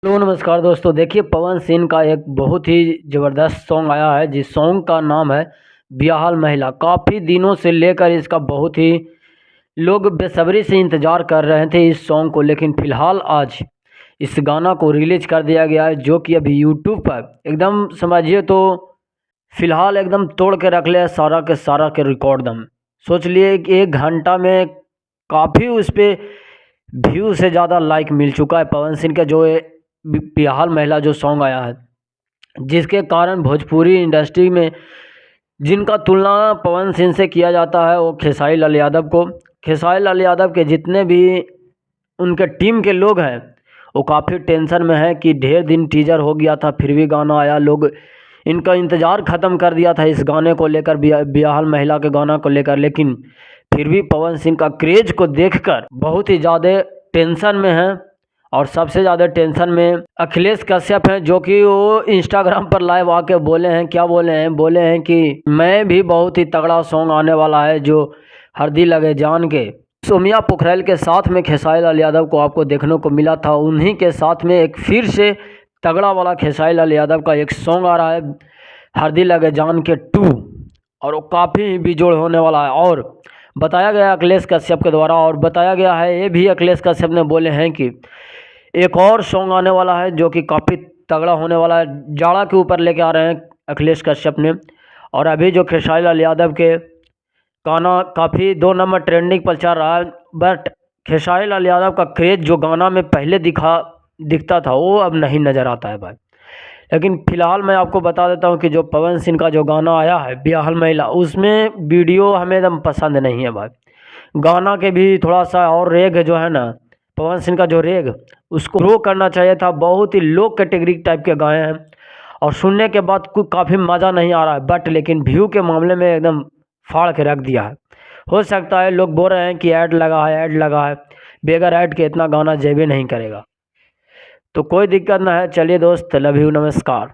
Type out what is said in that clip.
Hello नमस्कार दोस्तों। देखिए पवन सिंह का एक बहुत ही ज़बरदस्त सॉन्ग आया है जिस सॉन्ग का नाम है ब्याहल महिला। काफ़ी दिनों से लेकर इसका बहुत ही लोग बेसब्री से इंतज़ार कर रहे थे इस सॉन्ग को, लेकिन फ़िलहाल आज इस गाना को रिलीज कर दिया गया है जो कि अभी यूट्यूब पर एकदम समझिए तो फ़िलहाल एकदम तोड़ के रख लिया है सारा के सारा के रिकॉर्ड दम। सोच लिए कि 1 घंटा में काफ़ी उस पर व्यू से ज़्यादा लाइक मिल चुका है पवन सिंह का जो बिहार महिला जो सॉन्ग आया है, जिसके कारण भोजपुरी इंडस्ट्री में जिनका तुलना पवन सिंह से किया जाता है वो खेसारी लाल यादव को। खेसारी लाल यादव के जितने भी उनके टीम के लोग हैं वो काफ़ी टेंशन में है कि ढेर दिन टीजर हो गया था फिर भी गाना आया, लोग इनका इंतज़ार ख़त्म कर दिया था इस गाने को लेकर, बिहार महिला के गाना को लेकर। लेकिन फिर भी पवन सिंह का क्रेज को देखकर बहुत ही ज़्यादा टेंशन में है। और सबसे ज़्यादा टेंशन में अखिलेश कश्यप हैं जो कि वो इंस्टाग्राम पर लाइव आके बोले हैं, क्या बोले हैं कि मैं भी बहुत ही तगड़ा सॉन्ग आने वाला है जो हरदी लगे जान के। सोमिया पोखरेल के साथ में खेसारी लाल यादव को आपको देखने को मिला था, उन्हीं के साथ में एक फिर से तगड़ा वाला खेसारी लाल यादव का एक सॉन्ग आ रहा है हरदी लगे जान के 2, और वो काफ़ी बेजोड़ होने वाला है। और बताया गया अखिलेश कश्यप के द्वारा, और बताया गया है ये भी अखिलेश कश्यप ने बोले हैं कि एक और सॉन्ग आने वाला है जो कि काफ़ी तगड़ा होने वाला है, जाड़ा के ऊपर लेके आ रहे हैं अखिलेश कश्यप ने। और अभी जो खेसारी लाल यादव के गाना काफ़ी 2 नंबर ट्रेंडिंग पर चल रहा है, बट खेसारी लाल यादव का क्रेज जो गाना में पहले दिखता था वो अब नहीं नज़र आता है भाई। लेकिन फ़िलहाल मैं आपको बता देता हूँ कि जो पवन सिंह का जो गाना आया है ब्याहल महिला, उसमें वीडियो हमें एकदम पसंद नहीं है भाई। गाना के भी थोड़ा सा और रेग जो है ना, पवन सिंह का जो रेग उसको रो करना चाहिए था। बहुत ही लो कैटेगरी टाइप के गाए हैं और सुनने के बाद कुछ काफ़ी मज़ा नहीं आ रहा है, बट लेकिन व्यू के मामले में एकदम फाड़ के रख दिया है। हो सकता है लोग बोल रहे हैं कि ऐड लगा है, बगैर ऐड के इतना गाना जेबे नहीं करेगा, तो कोई दिक्कत ना है। चलिए दोस्त, लव यू, नमस्कार।